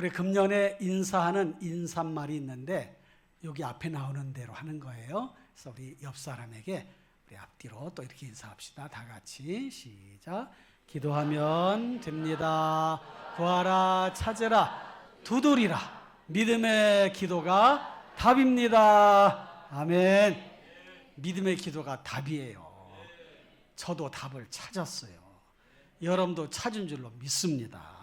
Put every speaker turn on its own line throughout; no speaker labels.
우리 금년에 인사하는 인사말이 있는데 여기 앞에 나오는 대로 하는 거예요. 그래서 우리 옆 사람에게 우리 앞뒤로 또 이렇게 인사합시다. 다 같이 시작. 기도하면 됩니다. 구하라, 찾으라, 두드리라. 믿음의 기도가 답입니다. 아멘. 믿음의 기도가 답이에요. 저도 답을 찾았어요. 여러분도 찾은 줄로 믿습니다.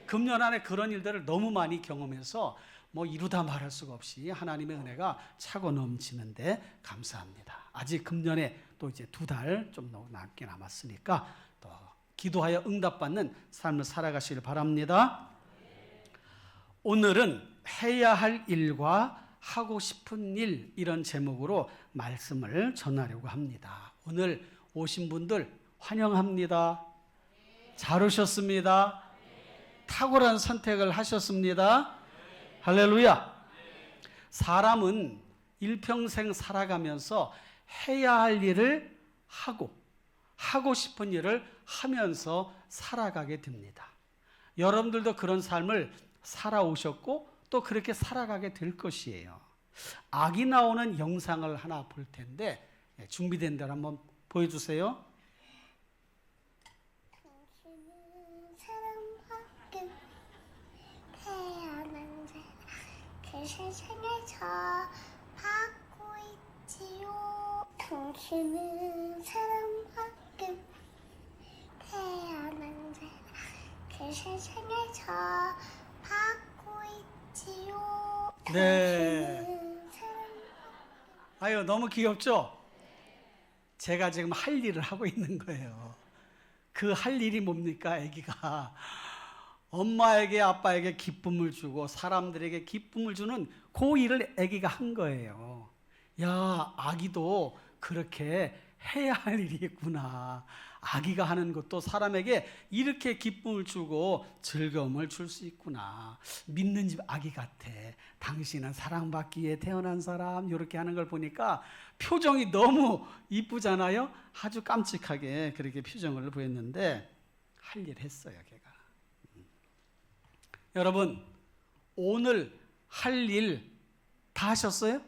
금년 안에 그런 일들을 너무 많이 경험해서 뭐 이루다 말할 수가 없이 하나님의 은혜가 차고 넘치는데 감사합니다. 아직 금년에 또 이제 2달 좀 남게 남았으니까 또 기도하여 응답받는 삶을 살아가시길 바랍니다. 오늘은 해야 할 일과 하고 싶은 일, 이런 제목으로 말씀을 전하려고 합니다. 오늘 오신 분들 환영합니다. 잘 오셨습니다. 탁월한 선택을 하셨습니다. 할렐루야. 사람은 일평생 살아가면서 해야 할 일을 하고 싶은 일을 하면서 살아가게 됩니다. 여러분들도 그런 삶을 살아오셨고 또 그렇게 살아가게 될 것이에요. 아기 나오는 영상을 하나 볼 텐데 준비된 대로 한번 보여주세요.
당신은 사랑받기 태어난 자 그 세상에서 받고 있지요. 당신은 사랑받기 태어난 자 그 세상에서 받고 있지요.
네. 아유, 너무 귀엽죠? 제가 지금 할 일을 하고 있는 거예요. 그 할 일이 뭡니까? 아기가 엄마에게 아빠에게 기쁨을 주고 사람들에게 기쁨을 주는 그 일을 아기가 한 거예요. 야, 아기도 그렇게 해야 할 일이 있구나. 아기가 하는 것도 사람에게 이렇게 기쁨을 주고 즐거움을 줄 수 있구나. 믿는 집 아기 같아. 당신은 사랑받기 위해 태어난 사람. 이렇게 하는 걸 보니까 표정이 너무 이쁘잖아요. 아주 깜찍하게 그렇게 표정을 보였는데 할 일 했어요, 걔가. 여러분, 오늘 할 일 다 하셨어요?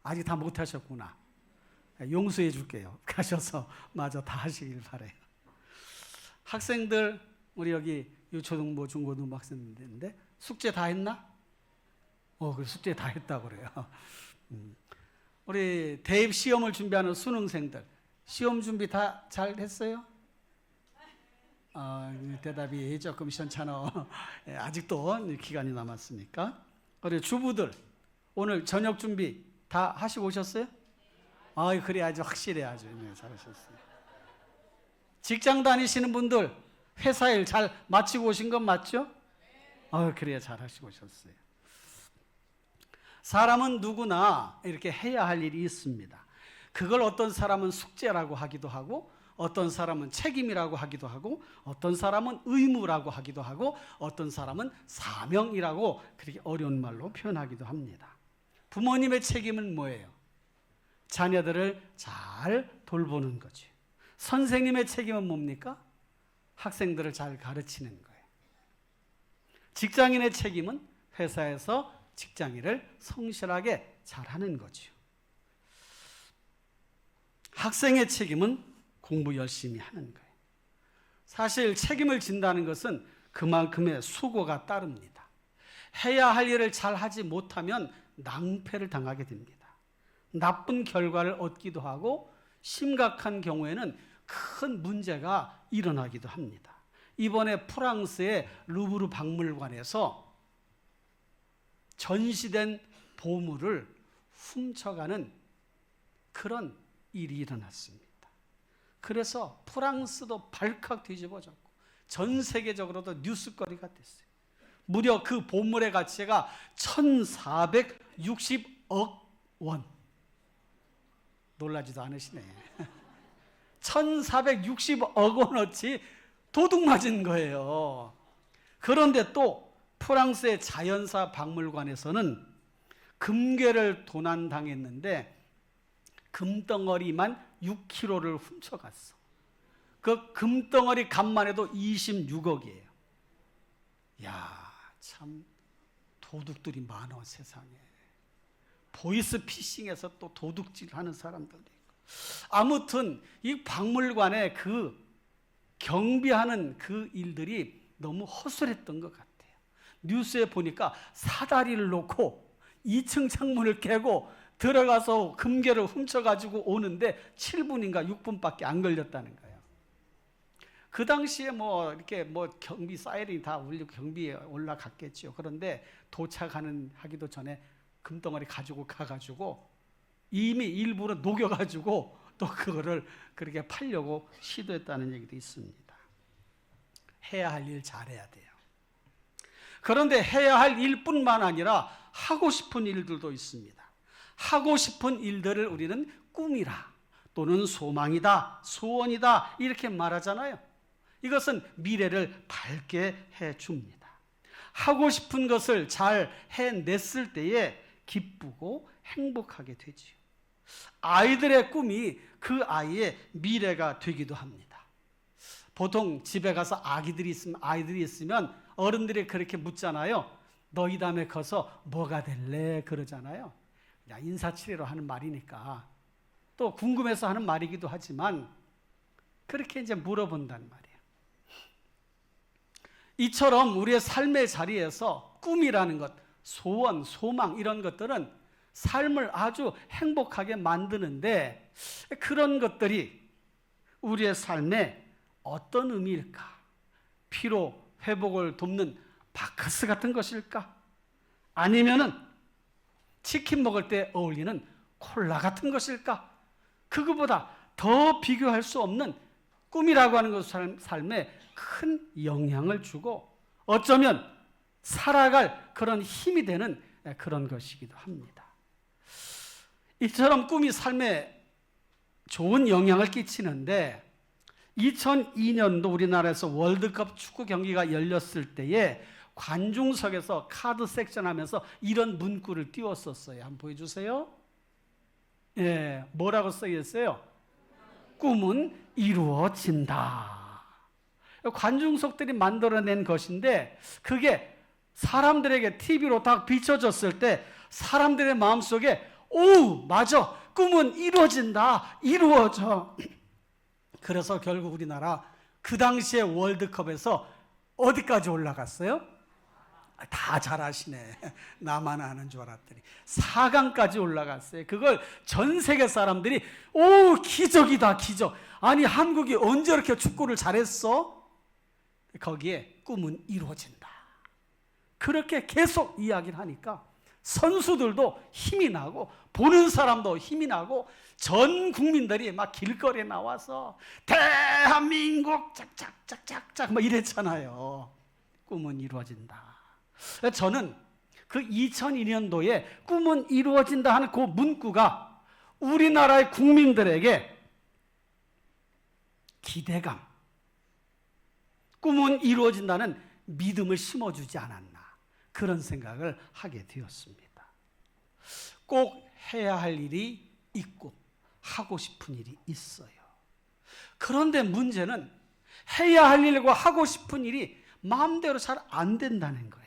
아직 다 못 하셨구나. 용서해 줄게요. 가셔서 마저 다 하시길 바래요. 학생들, 우리 여기 유초등부, 중고등부 학생들인데 숙제 다 했나? 그 숙제 다 했다고 그래요. 우리 대입 시험을 준비하는 수능생들, 시험 준비 다 잘 했어요? 대답이 조금 시원찮아. 아직도 기간이 남았으니까. 우리 주부들, 오늘 저녁 준비 다 하시고 오셨어요? 그래, 아주 확실해. 아주 네, 잘하셨어요. 직장 다니시는 분들 회사 일 잘 마치고 오신 건 맞죠? 그래야 잘하시고 오셨어요. 사람은 누구나 이렇게 해야 할 일이 있습니다. 그걸 어떤 사람은 숙제라고 하기도 하고, 어떤 사람은 책임이라고 하기도 하고, 어떤 사람은 의무라고 하기도 하고, 어떤 사람은 사명이라고 그렇게 어려운 말로 표현하기도 합니다. 부모님의 책임은 뭐예요? 자녀들을 잘 돌보는 거죠. 선생님의 책임은 뭡니까? 학생들을 잘 가르치는 거예요. 직장인의 책임은 회사에서 직장인을 성실하게 잘하는 거죠. 학생의 책임은 공부 열심히 하는 거예요. 사실 책임을 진다는 것은 그만큼의 수고가 따릅니다. 해야 할 일을 잘 하지 못하면 낭패를 당하게 됩니다. 나쁜 결과를 얻기도 하고 심각한 경우에는 큰 문제가 일어나기도 합니다. 이번에 프랑스의 루브르 박물관에서 전시된 보물을 훔쳐가는 그런 일이 일어났습니다. 그래서 프랑스도 발칵 뒤집어졌고 전 세계적으로도 뉴스거리가 됐어요. 무려 그 보물의 가치가 1460억 원. 놀라지도 않으시네. 1460억 원어치 도둑 맞은 거예요. 그런데 또 프랑스의 자연사 박물관에서는 금괴를 도난당했는데 금덩어리만 6kg를 훔쳐갔어. 그 금덩어리 값만 해도 26억이에요. 야, 참 도둑들이 많아 세상에. 보이스 피싱에서 또 도둑질하는 사람들도 있고. 아무튼 이 박물관에 그 경비하는 그 일들이 너무 허술했던 것 같아요. 뉴스에 보니까 사다리를 놓고 2층 창문을 깨고 들어가서 금괴를 훔쳐가지고 오는데 7분인가 6분밖에 안 걸렸다는 거예요. 그 당시에 이렇게 경비 사이렌이 다 울리고 경비에 올라갔겠죠. 그런데 하기도 전에 금덩어리 가지고 가가지고 이미 일부러 녹여가지고 또 그거를 그렇게 팔려고 시도했다는 얘기도 있습니다. 해야 할 일 잘해야 돼요. 그런데 해야 할 일뿐만 아니라 하고 싶은 일들도 있습니다. 하고 싶은 일들을 우리는 꿈이라 또는 소망이다, 소원이다 이렇게 말하잖아요. 이것은 미래를 밝게 해줍니다. 하고 싶은 것을 잘 해냈을 때에 기쁘고 행복하게 되지요. 아이들의 꿈이 그 아이의 미래가 되기도 합니다. 보통 집에 가서 아이들이 있으면 어른들이 그렇게 묻잖아요. 너희 다음에 커서 뭐가 될래? 그러잖아요. 그냥 인사치레로 하는 말이니까 또 궁금해서 하는 말이기도 하지만 그렇게 이제 물어본단 말이에요. 이처럼 우리의 삶의 자리에서 꿈이라는 것, 소원, 소망 이런 것들은 삶을 아주 행복하게 만드는데 그런 것들이 우리의 삶에 어떤 의미일까? 피로 회복을 돕는 바카스 같은 것일까? 아니면은 치킨 먹을 때 어울리는 콜라 같은 것일까? 그거보다 더 비교할 수 없는 꿈이라고 하는 것은 삶에 큰 영향을 주고 어쩌면 살아갈 그런 힘이 되는 그런 것이기도 합니다. 이처럼 꿈이 삶에 좋은 영향을 끼치는데 2002년도 우리나라에서 월드컵 축구 경기가 열렸을 때에 관중석에서 카드 섹션 하면서 이런 문구를 띄웠었어요. 한번 보여주세요. 예, 뭐라고 써있어요? 꿈은 이루어진다. 관중석들이 만들어낸 것인데 그게 사람들에게 TV로 딱 비춰졌을 때 사람들의 마음속에 오, 맞아. 꿈은 이루어진다. 이루어져. 그래서 결국 우리나라 그 당시에 월드컵에서 어디까지 올라갔어요? 다 잘 아시네. 나만 아는 줄 알았더니 4강까지 올라갔어요. 그걸 전 세계 사람들이 오, 기적이다, 기적. 아니 한국이 언제 이렇게 축구를 잘했어? 거기에 꿈은 이루어진다. 그렇게 계속 이야기를 하니까 선수들도 힘이 나고 보는 사람도 힘이 나고 전 국민들이 막 길거리에 나와서 대한민국 짝짝짝짝짝 막 이랬잖아요. 꿈은 이루어진다. 저는 그 2002년도에 꿈은 이루어진다 하는 그 문구가 우리나라의 국민들에게 기대감, 꿈은 이루어진다는 믿음을 심어주지 않았나 그런 생각을 하게 되었습니다. 꼭 해야 할 일이 있고 하고 싶은 일이 있어요. 그런데 문제는 해야 할 일과 하고 싶은 일이 마음대로 잘 안 된다는 거예요.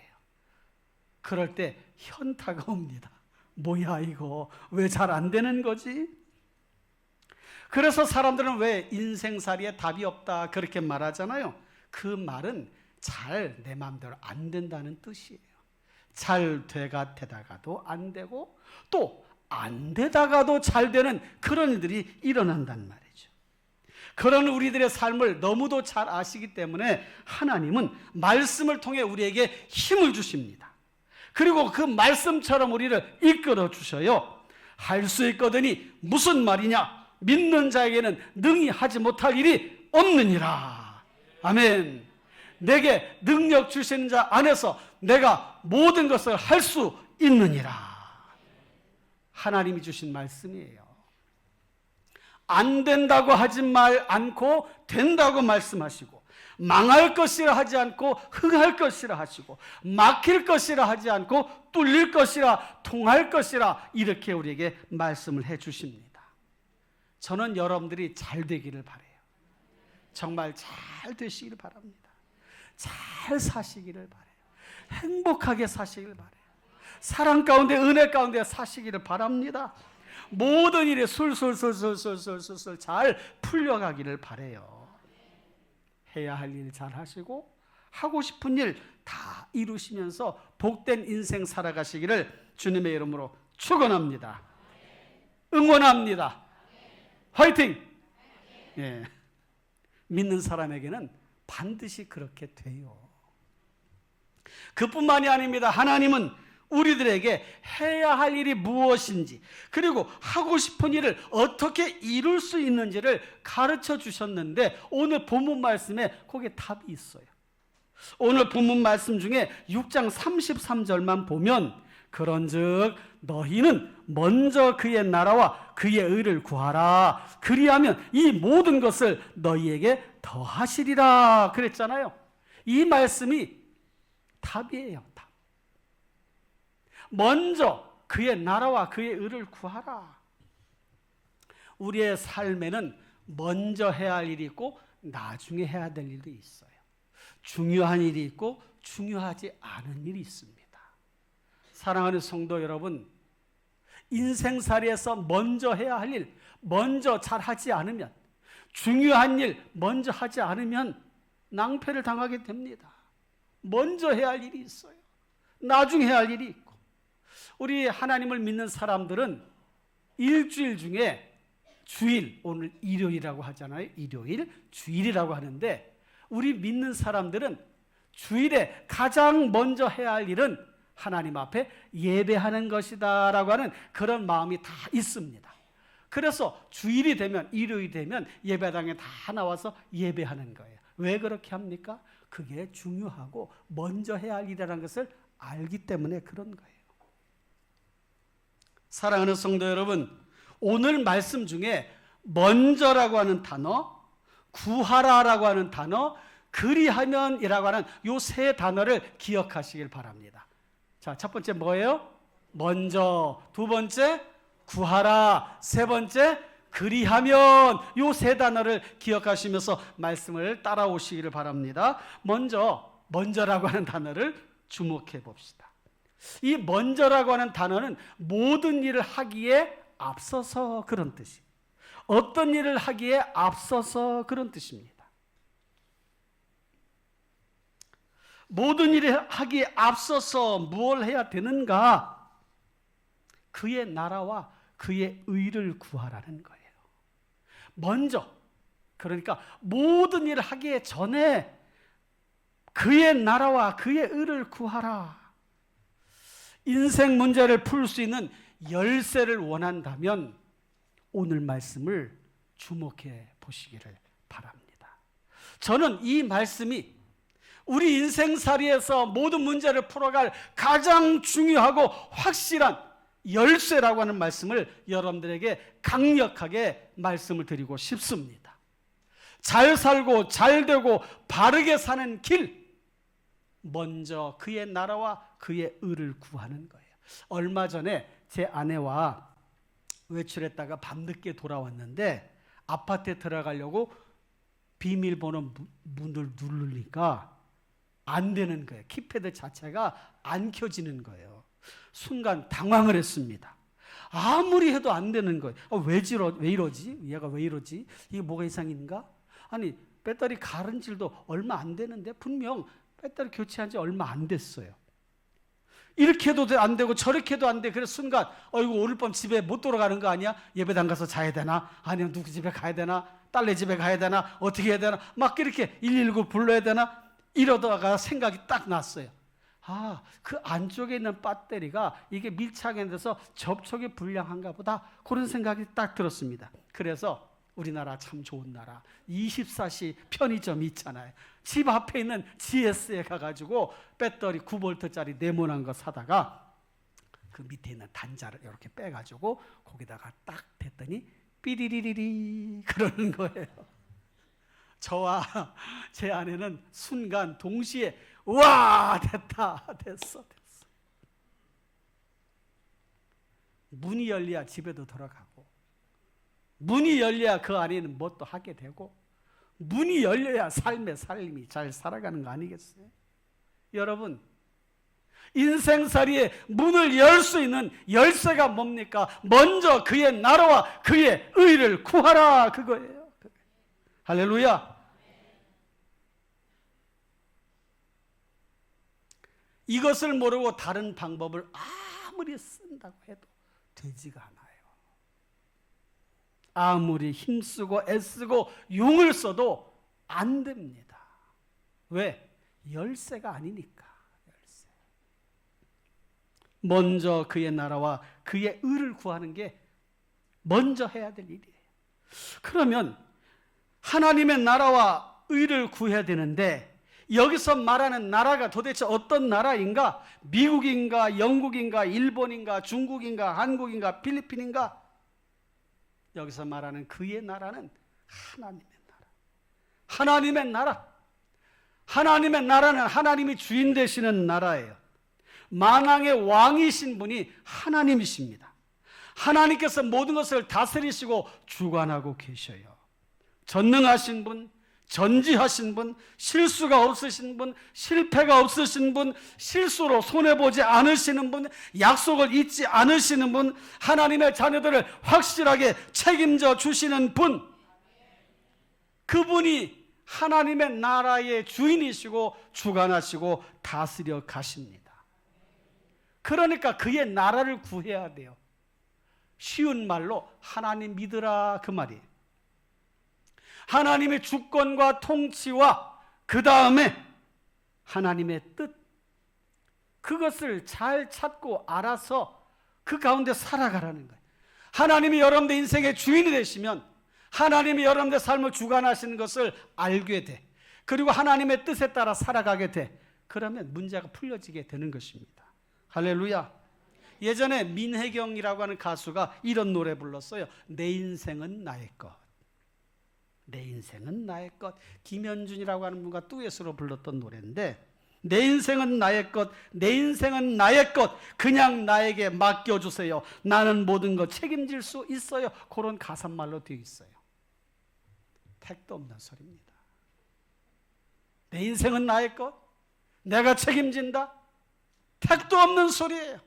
그럴 때 현타가 옵니다. 뭐야 이거 왜 잘 안 되는 거지? 그래서 사람들은 왜 인생살이에 답이 없다 그렇게 말하잖아요. 그 말은 잘 내 마음대로 안 된다는 뜻이에요. 잘 되다가도 안 되고 또 안 되다가도 잘 되는 그런 일들이 일어난단 말이죠. 그런 우리들의 삶을 너무도 잘 아시기 때문에 하나님은 말씀을 통해 우리에게 힘을 주십니다. 그리고 그 말씀처럼 우리를 이끌어 주셔요. 할 수 있거든이 무슨 말이냐? 믿는 자에게는 능히 하지 못할 일이 없느니라. 아멘. 내게 능력 주시는 자 안에서 내가 모든 것을 할 수 있느니라. 하나님이 주신 말씀이에요. 안 된다고 하지 않고 된다고 말씀하시고 망할 것이라 하지 않고 흥할 것이라 하시고 막힐 것이라 하지 않고 뚫릴 것이라 통할 것이라 이렇게 우리에게 말씀을 해 주십니다. 저는 여러분들이 잘 되기를 바라요. 정말 잘 되시기를 바랍니다. 잘 사시기를 바라요. 행복하게 사시길 바래요. 사랑 가운데 은혜 가운데 사시기를 바랍니다. 모든 일이 술술술술술술술 잘 풀려가기를 바래요. 해야 할 일 잘 하시고 하고 싶은 일 다 이루시면서 복된 인생 살아가시기를 주님의 이름으로 축원합니다. 응원합니다. 화이팅! 예. 믿는 사람에게는 반드시 그렇게 돼요. 그뿐만이 아닙니다. 하나님은 우리들에게 해야 할 일이 무엇인지, 그리고 하고 싶은 일을 어떻게 이룰 수 있는지를 가르쳐 주셨는데, 오늘 본문 말씀에 거기에 답이 있어요. 오늘 본문 말씀 중에 6장 33절만 보면, 그런즉 너희는 먼저 그의 나라와 그의 의를 구하라. 그리하면 이 모든 것을 너희에게 더하시리라 그랬잖아요. 이 말씀이 답이에요. 답. 먼저 그의 나라와 그의 의를 구하라. 우리의 삶에는 먼저 해야 할 일이 있고 나중에 해야 될 일도 있어요. 중요한 일이 있고 중요하지 않은 일이 있습니다. 사랑하는 성도 여러분, 인생살이에서 먼저 해야 할 일, 먼저 잘 하지 않으면, 중요한 일 먼저 하지 않으면 낭패를 당하게 됩니다. 먼저 해야 할 일이 있어요. 나중에 해야 할 일이 있고. 우리 하나님을 믿는 사람들은 일주일 중에 주일, 오늘 일요일이라고 하잖아요. 일요일, 주일이라고 하는데, 우리 믿는 사람들은 주일에 가장 먼저 해야 할 일은 하나님 앞에 예배하는 것이다 라고 하는 그런 마음이 다 있습니다. 그래서 주일이 되면, 일요일이 되면 예배당에 다 나와서 예배하는 거예요. 왜 그렇게 합니까? 그게 중요하고 먼저 해야 할 일이라는 것을 알기 때문에 그런 거예요. 사랑하는 성도 여러분, 오늘 말씀 중에 먼저라고 하는 단어, 구하라라고 하는 단어, 그리하면이라고 하는 이 세 단어를 기억하시길 바랍니다. 자, 첫 번째 뭐예요? 먼저. 두 번째 구하라. 세 번째 그리하면. 이 세 단어를 기억하시면서 말씀을 따라오시기를 바랍니다. 먼저라고 하는 단어를 주목해 봅시다. 이 먼저라고 하는 단어는 모든 일을 하기에 앞서서 그런 뜻이에요. 어떤 일을 하기에 앞서서 그런 뜻입니다. 모든 일을 하기에 앞서서 무엇을 해야 되는가? 그의 나라와 그의 의를 구하라는 거예요. 먼저, 그러니까 모든 일을 하기에 전에 그의 나라와 그의 의를 구하라. 인생 문제를 풀 수 있는 열쇠를 원한다면 오늘 말씀을 주목해 보시기를 바랍니다. 저는 이 말씀이 우리 인생살이에서 모든 문제를 풀어갈 가장 중요하고 확실한 열쇠라고 하는 말씀을 여러분들에게 강력하게 말씀을 드리고 싶습니다. 잘 살고 잘 되고 바르게 사는 길, 먼저 그의 나라와 그의 의를 구하는 거예요. 얼마 전에 제 아내와 외출했다가 밤늦게 돌아왔는데 아파트에 들어가려고 비밀번호 문을 누르니까 안 되는 거예요. 키패드 자체가 안 켜지는 거예요. 순간 당황을 했습니다. 아무리 해도 안 되는 거예요. 왜 이러지? 얘가 왜 이러지? 이게 뭐가 이상인가? 아니, 배터리 갈은 질도 얼마 안 되는데 분명 배터리 교체한 지 얼마 안 됐어요. 이렇게 해도 안 되고 저렇게 해도 안 돼. 그래서 순간 오늘 밤 집에 못 돌아가는 거 아니야? 예배당 가서 자야 되나? 아니면 누구 집에 가야 되나? 딸네 집에 가야 되나? 어떻게 해야 되나? 막 이렇게 119 불러야 되나? 이러다가 생각이 딱 났어요. 아, 그 안쪽에 있는 배터리가 이게 밀착이 돼서 접촉이 불량한가 보다. 그런 생각이 딱 들었습니다. 그래서 우리나라 참 좋은 나라 24시 편의점이 있잖아요. 집 앞에 있는 GS에 가가지고 배터리 9V짜리 네모난 거 사다가 그 밑에 있는 단자를 이렇게 빼가지고 거기다가 딱 댔더니 삐리리리리 그러는 거예요. 저와 제 아내는 순간 동시에 와 됐어. 문이 열려야 집에도 들어가고, 문이 열려야 그 안에는 뭣도 하게 되고, 문이 열려야 삶이 잘 살아가는 거 아니겠어요? 여러분, 인생살이의 문을 열 수 있는 열쇠가 뭡니까? 먼저 그의 나라와 그의 의를 구하라, 그거예요. 할렐루야. 이것을 모르고 다른 방법을 아무리 쓴다고 해도 되지가 않아요. 아무리 힘쓰고 애쓰고 용을 써도 안 됩니다. 왜? 열쇠가 아니니까. 열쇠. 먼저 그의 나라와 그의 의를 구하는 게 먼저 해야 될 일이에요. 그러면 하나님의 나라와 의를 구해야 되는데, 여기서 말하는 나라가 도대체 어떤 나라인가? 미국인가, 영국인가, 일본인가, 중국인가, 한국인가, 필리핀인가? 여기서 말하는 그의 나라는 하나님의 나라. 하나님의 나라. 하나님의 나라는 하나님이 주인 되시는 나라예요. 만왕의 왕이신 분이 하나님이십니다. 하나님께서 모든 것을 다스리시고 주관하고 계셔요. 전능하신 분, 전지하신 분, 실수가 없으신 분, 실패가 없으신 분, 실수로 손해보지 않으시는 분, 약속을 잊지 않으시는 분, 하나님의 자녀들을 확실하게 책임져 주시는 분, 그분이 하나님의 나라의 주인이시고 주관하시고 다스려 가십니다. 그러니까 그의 나라를 구해야 돼요. 쉬운 말로 하나님 믿으라, 그 말이에요. 하나님의 주권과 통치와 그 다음에 하나님의 뜻, 그것을 잘 찾고 알아서 그 가운데 살아가라는 거예요. 하나님이 여러분들 인생의 주인이 되시면 하나님이 여러분들 삶을 주관하시는 것을 알게 돼. 그리고 하나님의 뜻에 따라 살아가게 돼. 그러면 문제가 풀려지게 되는 것입니다. 할렐루야. 예전에 민혜경이라고 하는 가수가 이런 노래 불렀어요. 내 인생은 나의 것. 내 인생은 나의 것. 김현준이라고 하는 분과 듀엣으로 불렀던 노래인데, 내 인생은 나의 것, 내 인생은 나의 것, 그냥 나에게 맡겨주세요. 나는 모든 것 책임질 수 있어요. 그런 가사말로 되어 있어요. 택도 없는 소리입니다. 내 인생은 나의 것, 내가 책임진다? 택도 없는 소리예요.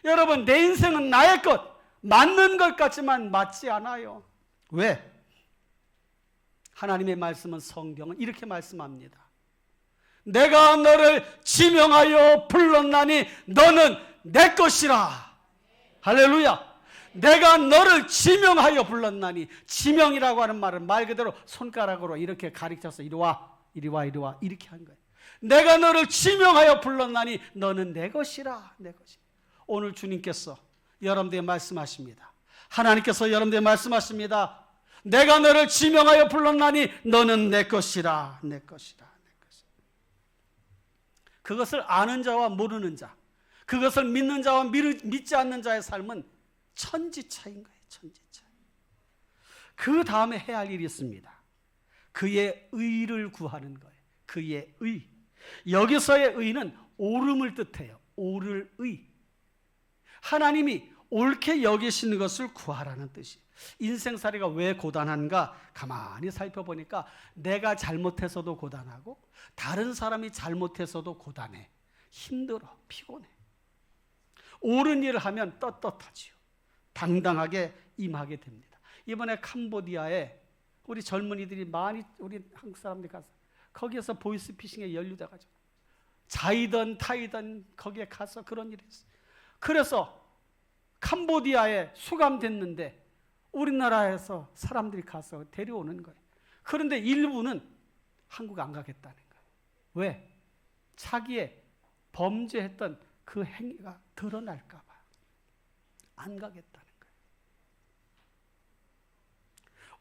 여러분, 내 인생은 나의 것, 맞는 것 같지만 맞지 않아요. 왜? 하나님의 말씀은, 성경은 이렇게 말씀합니다. 내가 너를 지명하여 불렀나니 너는 내 것이라. 할렐루야. 내가 너를 지명하여 불렀나니, 지명이라고 하는 말은 말 그대로 손가락으로 이렇게 가리켜서 이리 와, 이리 와, 이리 와, 이렇게 한 거예요. 내가 너를 지명하여 불렀나니 너는 내 것이라. 내 것이라. 오늘 주님께서 여러분들에게 말씀하십니다. 하나님께서 여러분들에게 말씀하십니다. 내가 너를 지명하여 불렀나니 너는 내 것이라. 내 것이라. 내 것이라. 그것을 아는 자와 모르는 자, 그것을 믿는 자와 믿지 않는 자의 삶은 천지차인 거예요. 천지차. 그 다음에 해야 할 일이 있습니다. 그의 의를 구하는 거예요. 그의 의. 여기서의 의는 옳음을 뜻해요. 옳을 의. 하나님이 옳게 여기시는 것을 구하라는 뜻이에요. 인생살이가 왜 고단한가? 가만히 살펴보니까 내가 잘못해서도 고단하고 다른 사람이 잘못해서도 고단해. 힘들어. 피곤해. 옳은 일을 하면 떳떳하지요. 당당하게 임하게 됩니다. 이번에 캄보디아에 우리 젊은이들이 많이, 우리 한국 사람들이 가서 거기에서 보이스피싱에 연루돼가지고 자이든 타이든 거기에 가서 그런 일을 했어요. 그래서 캄보디아에 수감됐는데 우리나라에서 사람들이 가서 데려오는 거예요. 그런데 일부는 한국 안 가겠다는 거예요. 왜? 자기의 범죄했던 그 행위가 드러날까 봐 안 가겠다는 거예요.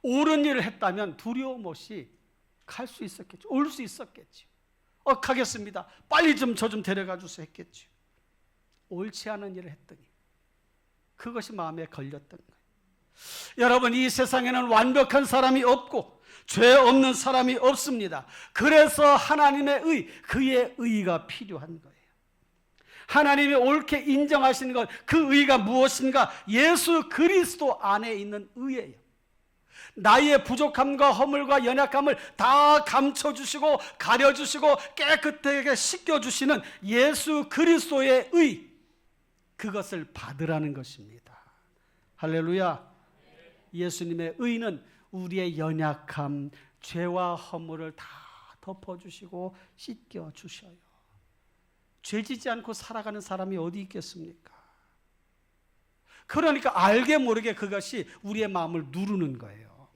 옳은 일을 했다면 두려움 없이 갈 수 있었겠죠. 올 수 있었겠죠. 가겠습니다. 빨리 좀 저 좀 데려가 주세요 했겠죠. 옳지 않은 일을 했더니 그것이 마음에 걸렸던 거예요. 여러분, 이 세상에는 완벽한 사람이 없고 죄 없는 사람이 없습니다. 그래서 하나님의 의, 그의 의가 필요한 거예요. 하나님이 옳게 인정하시는 것, 그 의가 무엇인가? 예수 그리스도 안에 있는 의예요. 나의 부족함과 허물과 연약함을 다 감춰주시고 가려주시고 깨끗하게 씻겨주시는 예수 그리스도의 의, 그것을 받으라는 것입니다. 할렐루야. 예수님의 의는 우리의 연약함, 죄와 허물을 다 덮어주시고 씻겨주셔요. 죄지지 않고 살아가는 사람이 어디 있겠습니까? 그러니까 알게 모르게 그것이 우리의 마음을 누르는 거예요.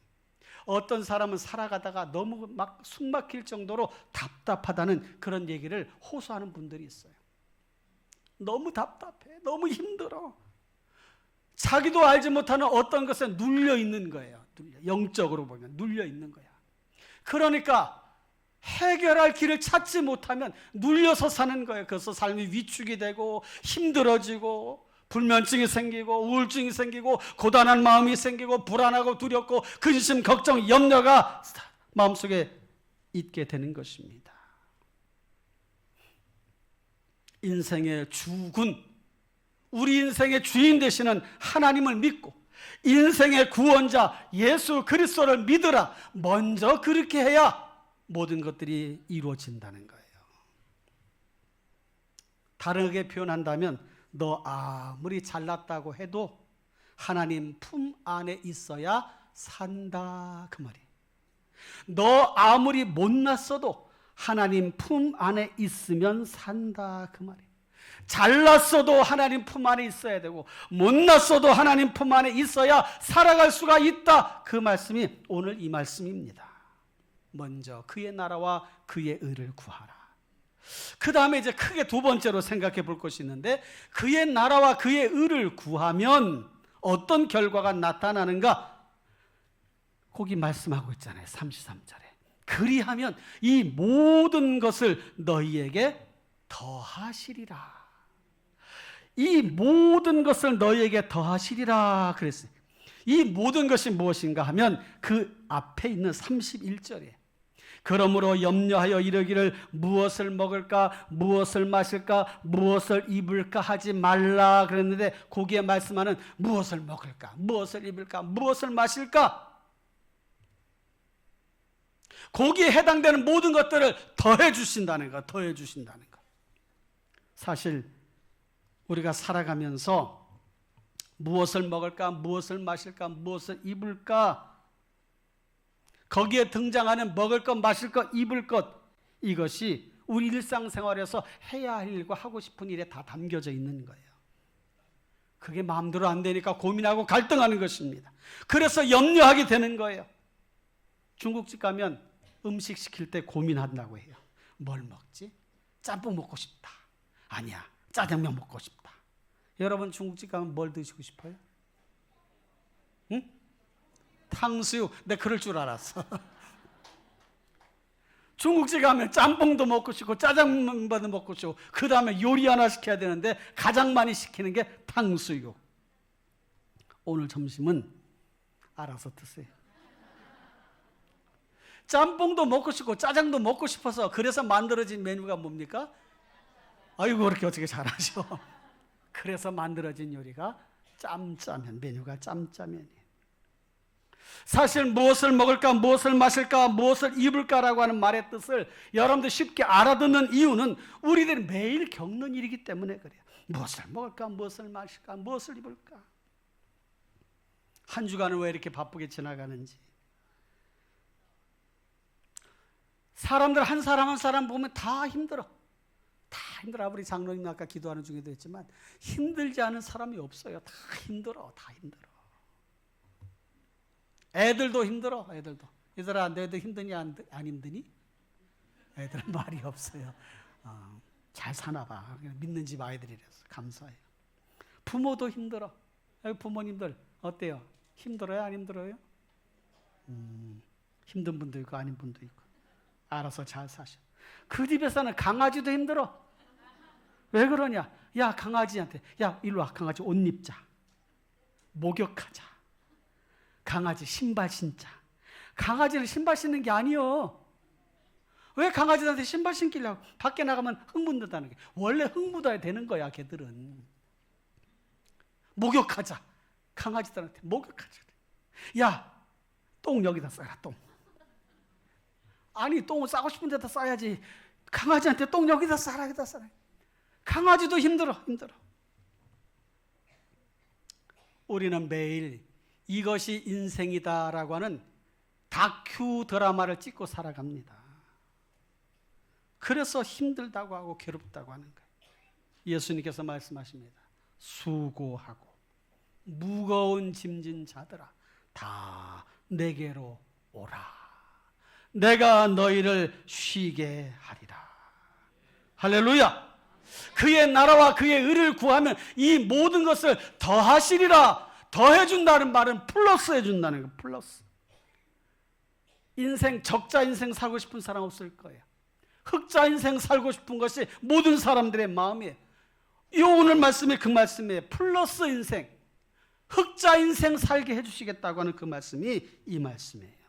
어떤 사람은 살아가다가 너무 막 숨막힐 정도로 답답하다는 그런 얘기를 호소하는 분들이 있어요. 너무 답답해, 너무 힘들어. 자기도 알지 못하는 어떤 것에 눌려 있는 거예요. 영적으로 보면 눌려 있는 거야. 그러니까 해결할 길을 찾지 못하면 눌려서 사는 거예요. 그래서 삶이 위축이 되고 힘들어지고 불면증이 생기고 우울증이 생기고 고단한 마음이 생기고 불안하고 두렵고 근심, 걱정, 염려가 마음속에 있게 되는 것입니다. 인생의 주군, 우리 인생의 주인 되시는 하나님을 믿고 인생의 구원자 예수 그리스도를 믿으라. 먼저 그렇게 해야 모든 것들이 이루어진다는 거예요. 다르게 표현한다면 너 아무리 잘났다고 해도 하나님 품 안에 있어야 산다, 그 말이에요. 너 아무리 못났어도 하나님 품 안에 있으면 산다, 그 말이에요. 잘났어도 하나님 품 안에 있어야 되고 못났어도 하나님 품 안에 있어야 살아갈 수가 있다, 그 말씀이 오늘 이 말씀입니다. 먼저 그의 나라와 그의 의를 구하라. 그 다음에 이제 크게 두 번째로 생각해 볼 것이 있는데, 그의 나라와 그의 의를 구하면 어떤 결과가 나타나는가? 거기 말씀하고 있잖아요. 33절에 그리하면 이 모든 것을 너희에게 더하시리라. 이 모든 것을 너희에게 더하시리라 그랬어요. 이 모든 것이 무엇인가 하면 그 앞에 있는 31절에 그러므로 염려하여 이르기를 무엇을 먹을까, 무엇을 마실까, 무엇을 입을까 하지 말라 그랬는데, 거기에 말씀하는 무엇을 먹을까, 무엇을 입을까, 무엇을 마실까, 거기에 해당되는 모든 것들을 더해 주신다는 것, 더해 주신다는 것. 사실 우리가 살아가면서 무엇을 먹을까, 무엇을 마실까, 무엇을 입을까, 거기에 등장하는 먹을 것, 마실 것, 입을 것, 이것이 우리 일상생활에서 해야 할 일과 하고 싶은 일에 다 담겨져 있는 거예요. 그게 마음대로 안 되니까 고민하고 갈등하는 것입니다. 그래서 염려하게 되는 거예요. 중국집 가면 음식 시킬 때 고민한다고 해요. 뭘 먹지? 짬뽕 먹고 싶다. 아니야, 짜장면 먹고 싶다. 여러분 중국집 가면 뭘 드시고 싶어요? 응? 탕수육. 내가 그럴 줄 알았어. 중국집 가면 짬뽕도 먹고 싶고 짜장면도 먹고 싶고 그 다음에 요리 하나 시켜야 되는데 가장 많이 시키는 게 탕수육. 오늘 점심은 알아서 드세요. 짬뽕도 먹고 싶고 짜장도 먹고 싶어서 그래서 만들어진 메뉴가 뭡니까? 아이고 그렇게 어떻게 잘하셔. 그래서 만들어진 요리가 짬짜면, 메뉴가 짬짜면이에요. 사실 무엇을 먹을까, 무엇을 마실까, 무엇을 입을까라고 하는 말의 뜻을 여러분들 쉽게 알아듣는 이유는 우리들이 매일 겪는 일이기 때문에 그래요. 무엇을 먹을까, 무엇을 마실까, 무엇을 입을까. 한 주간은 왜 이렇게 바쁘게 지나가는지. 사람들 한 사람 한 사람 보면 다 힘들어. 다 힘들어. 우리 장로님 아까 기도하는 중에도 했지만 힘들지 않은 사람이 없어요. 다 힘들어. 다 힘들어. 애들도 힘들어. 애들도. 얘들아, 너희들 힘드니 안 힘드니? 애들은 말이 없어요. 잘 사나 봐. 믿는 집 아이들이라서 감사해요. 부모도 힘들어. 부모님들 어때요? 힘들어요? 안 힘들어요? 힘든 분도 있고 아닌 분도 있고. 알아서 잘 사셔. 그 집에서는 강아지도 힘들어. 왜 그러냐? 야, 강아지한테, 야, 일로 와. 강아지 옷 입자. 목욕하자. 강아지 신발 신자. 강아지는 신발 신는 게 아니요. 왜 강아지한테 신발 신기려고? 밖에 나가면 흙 묻는다는 게. 원래 흙 묻어야 되는 거야, 걔들은. 목욕하자. 강아지들한테 목욕하자. 야, 똥 여기다 싸라, 똥. 아니, 똥을 싸고 싶은 데다 싸야지. 강아지한테 똥 여기다 싸라, 여기다 싸라. 강아지도 힘들어. 우리는 매일 이것이 인생이다라고 하는 다큐 드라마를 찍고 살아갑니다. 그래서 힘들다고 하고 괴롭다고 하는 거예요. 예수님께서 말씀하십니다. 수고하고 무거운 짐진 자들아, 다 내게로 오라. 내가 너희를 쉬게 하리라. 할렐루야. 그의 나라와 그의 의를 구하면 이 모든 것을 더하시리라. 더해준다는 말은 플러스 해준다는 거예요. 플러스. 인생, 적자 인생 살고 싶은 사람 없을 거예요. 흑자 인생 살고 싶은 것이 모든 사람들의 마음이에요. 이 오늘 말씀이 그 말씀이에요. 플러스 인생, 흑자 인생 살게 해주시겠다고 하는 그 말씀이 이 말씀이에요.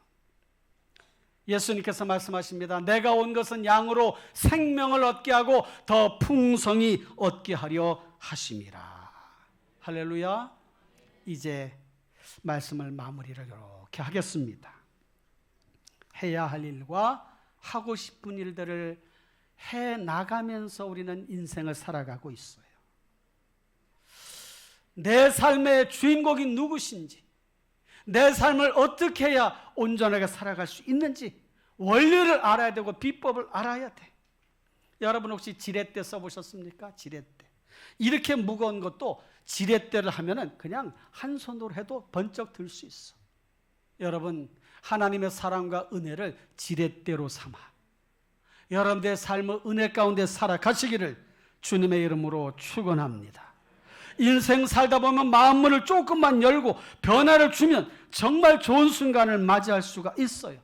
예수님께서 말씀하십니다. 내가 온 것은 양으로 생명을 얻게 하고 더 풍성히 얻게 하려 하심이라. 할렐루야. 이제 말씀을 마무리를 이렇게 하겠습니다. 해야 할 일과 하고 싶은 일들을 해 나가면서 우리는 인생을 살아가고 있어요. 내 삶의 주인공이 누구신지, 내 삶을 어떻게 해야 온전하게 살아갈 수 있는지 원리를 알아야 되고 비법을 알아야 돼. 여러분 혹시 지렛대 써보셨습니까? 지렛대. 이렇게 무거운 것도 지렛대를 하면은 그냥 한 손으로 해도 번쩍 들 수 있어. 여러분, 하나님의 사랑과 은혜를 지렛대로 삼아 여러분들의 삶을 은혜 가운데 살아가시기를 주님의 이름으로 축원합니다. 인생 살다 보면 마음문을 조금만 열고 변화를 주면 정말 좋은 순간을 맞이할 수가 있어요.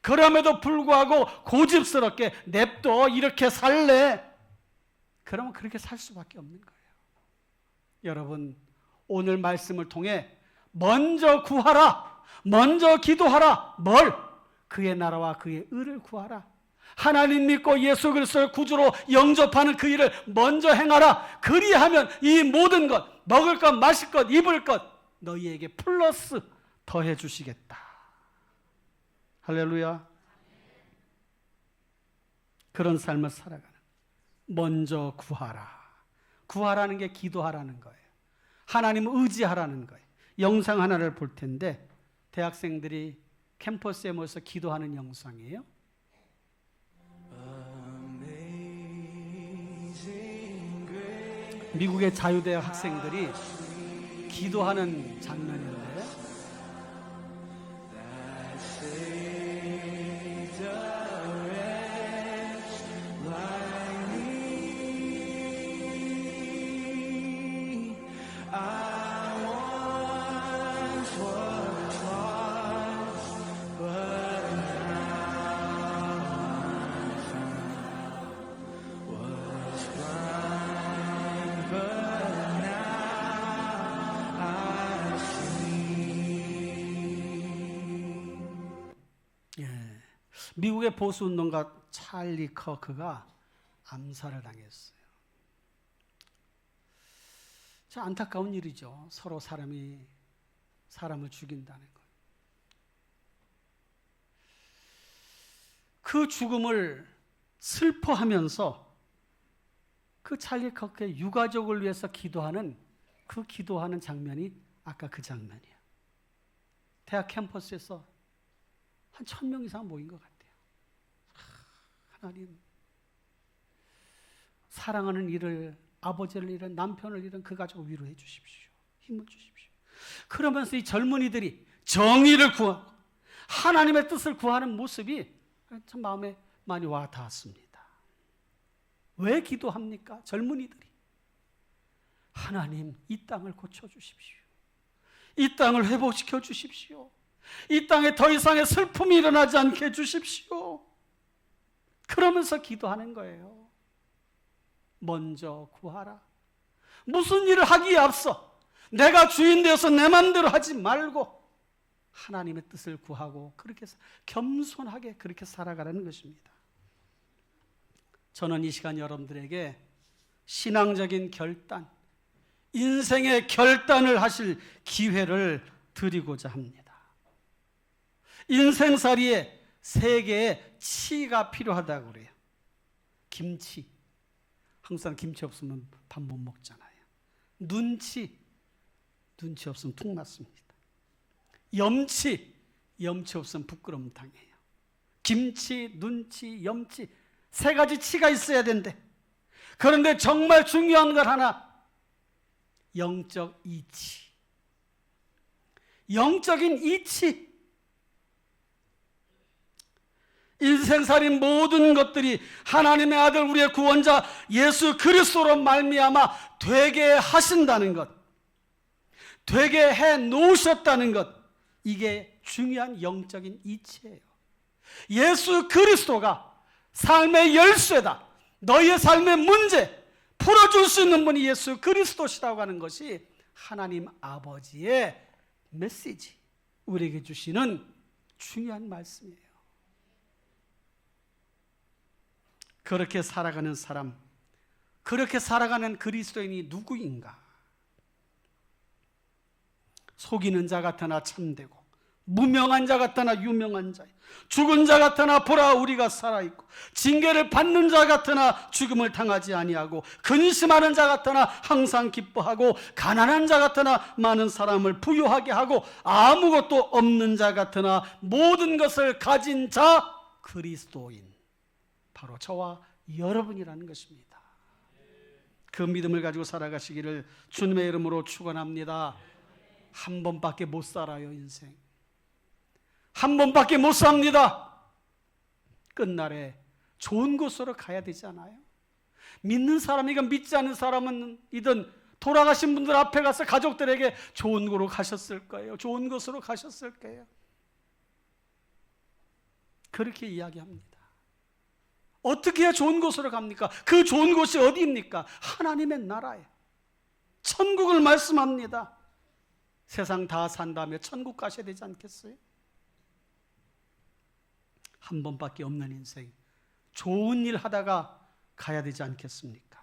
그럼에도 불구하고 고집스럽게 냅둬 이렇게 살래? 그러면 그렇게 살 수밖에 없는 거예요. 여러분, 오늘 말씀을 통해 먼저 구하라, 먼저 기도하라. 뭘? 그의 나라와 그의 의를 구하라. 하나님 믿고 예수 그리스도를 구주로 영접하는 그 일을 먼저 행하라. 그리하면 이 모든 것, 먹을 것, 마실 것, 입을 것 너희에게 플러스 더해 주시겠다. 할렐루야. 그런 삶을 살아가는, 먼저 구하라. 구하라는 게 기도하라는 거예요. 하나님을 의지하라는 거예요. 영상 하나를 볼 텐데 대학생들이 캠퍼스에 모여서 기도하는 영상이에요. 미국의 자유대학 학생들이 기도하는 장면인데 미국의 보수운동가 찰리 커크가 암살을 당했어요. 참 안타까운 일이죠. 서로 사람이 사람을 죽인다는 것. 그 죽음을 슬퍼하면서 그 찰리 커크의 유가족을 위해서 기도하는 그 기도하는 장면이 아까 그 장면이에요. 대학 캠퍼스에서 한 1000명 이상 모인 것 같아요. 하나님, 사랑하는 이를, 아버지를 잃은, 남편을 잃은 그 가족을 위로해 주십시오. 힘을 주십시오. 그러면서 이 젊은이들이 정의를 구하고 하나님의 뜻을 구하는 모습이 참 마음에 많이 와 닿았습니다. 왜 기도합니까? 젊은이들이. 하나님, 이 땅을 고쳐주십시오. 이 땅을 회복시켜 주십시오. 이 땅에 더 이상의 슬픔이 일어나지 않게 해주십시오. 그러면서 기도하는 거예요. 먼저 구하라. 무슨 일을 하기에 앞서 내가 주인 되어서 내 마음대로 하지 말고 하나님의 뜻을 구하고 그렇게 겸손하게 그렇게 살아가라는 것입니다. 저는 이 시간 여러분들에게 신앙적인 결단, 인생의 결단을 하실 기회를 드리고자 합니다. 인생살이에 3개의 치가 필요하다고 그래요. 김치, 한국 사람 김치 없으면 밥 못 먹잖아요. 눈치 없으면 툭 맞습니다. 염치 없으면 부끄러움 당해요. 김치, 눈치, 염치 3가지 치가 있어야 된대. 그런데 정말 중요한 걸 하나, 영적 이치. 영적인 이치. 인생살인 모든 것들이 하나님의 아들 우리의 구원자 예수 그리스도로 말미암아 되게 하신다는 것, 되게 해 놓으셨다는 것, 이게 중요한 영적인 이치예요. 예수 그리스도가 삶의 열쇠다. 너희의 삶의 문제 풀어줄 수 있는 분이 예수 그리스도시라고 하는 것이 하나님 아버지의 메시지, 우리에게 주시는 중요한 말씀이에요. 그렇게 살아가는 사람, 그렇게 살아가는 그리스도인이 누구인가? 속이는 자 같으나 참되고, 무명한 자 같으나 유명한 자, 죽은 자 같으나 보라 우리가 살아있고, 징계를 받는 자 같으나 죽음을 당하지 아니하고, 근심하는 자 같으나 항상 기뻐하고, 가난한 자 같으나 많은 사람을 부유하게 하고, 아무것도 없는 자 같으나 모든 것을 가진 자, 그리스도인, 바로 저와 여러분이라는 것입니다. 그 믿음을 가지고 살아가시기를 주님의 이름으로 축원합니다. 한 번밖에 못 살아요. 인생 한 번밖에 못 삽니다. 끝날에 좋은 곳으로 가야 되잖아요. 믿는 사람이건 믿지 않는 사람이든 돌아가신 분들 앞에 가서 가족들에게 좋은 곳으로 가셨을 거예요. 좋은 곳으로 가셨을 거예요. 그렇게 이야기합니다. 어떻게 해야 좋은 곳으로 갑니까? 그 좋은 곳이 어디입니까? 하나님의 나라예요. 천국을 말씀합니다. 세상 다 산 다음에 천국 가셔야 되지 않겠어요? 한 번밖에 없는 인생, 좋은 일 하다가 가야 되지 않겠습니까?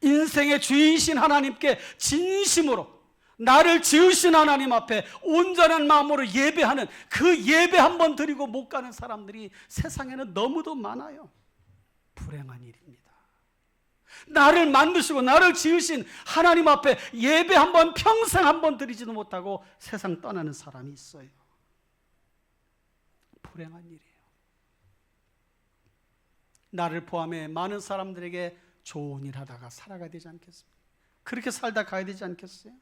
인생의 주인이신 하나님께 진심으로, 나를 지으신 하나님 앞에 온전한 마음으로 예배하는 그 예배 한 번 드리고 못 가는 사람들이 세상에는 너무도 많아요. 불행한 일입니다. 나를 만드시고 나를 지으신 하나님 앞에 예배 한 번, 평생 한 번 드리지도 못하고 세상 떠나는 사람이 있어요. 불행한 일이에요. 나를 포함해 많은 사람들에게 좋은 일 하다가 살아가야 되지 않겠습니까? 그렇게 살다 가야 되지 않겠어요?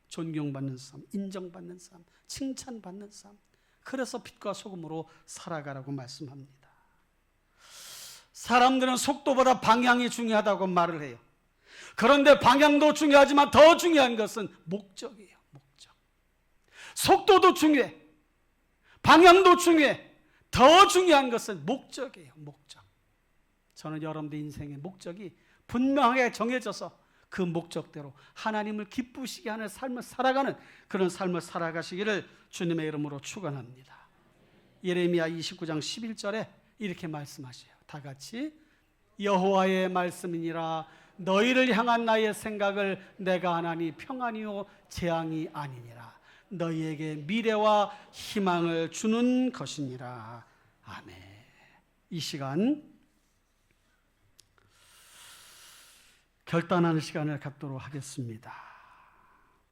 존경받는 삶, 인정받는 삶, 칭찬받는 삶. 그래서 빛과 소금으로 살아가라고 말씀합니다. 사람들은 속도보다 방향이 중요하다고 말을 해요. 그런데 방향도 중요하지만 더 중요한 것은 목적이에요. 목적. 속도도 중요해. 방향도 중요해. 더 중요한 것은 목적이에요. 목적. 저는 여러분들 인생의 목적이 분명하게 정해져서 그 목적대로 하나님을 기쁘시게 하는 삶을 살아가는 그런 삶을 살아가시기를 주님의 이름으로 축원합니다. 예레미야 29장 11절에 이렇게 말씀하셔요. 다 같이 여호와의 말씀이니라 너희를 향한 나의 생각을 내가 하나니 평안이요 재앙이 아니니라 너희에게 미래와 희망을 주는 것이니라. 아멘. 이 시간 결단하는 시간을 갖도록 하겠습니다.